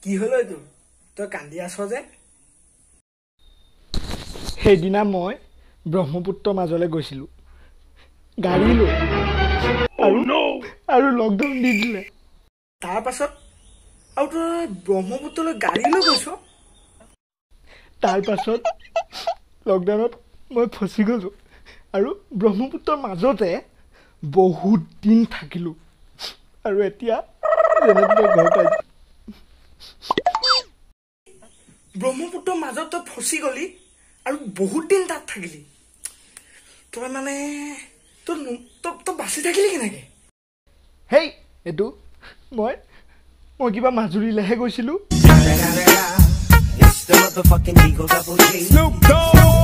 কি হল এইটো তই কান্দি আছ যে সেইদিনা মই ব্ৰহ্মপুত্ৰৰ মাজলৈ গৈছিলোঁ গাড়ী লৈ আৰু লকডাউন দি দিলে তাৰ পাছত আৰু তই ব্ৰহ্মপুত্ৰলৈ গাড়ী লৈ গৈছ তাৰ পাছত লকডাউনত মই ফচি গ'লোঁ আৰু ব্ৰহ্মপুত্ৰৰ মাজতে বহুত দিন থাকিলোঁ আৰু এতিয়া ঘৰ পাইছোঁ ব্ৰহ্মপুত্ৰৰ মাজত তই ফচি গলি আৰু বহুত দিন তাত থাকিলি তই মানে তই বাচি থাকিলি কেনেকে হেই এইটো মই কিবা মাজুলীলৈহে গৈছিলোঁ It's the motherfucking Eagle Double G. Snoop Dogg.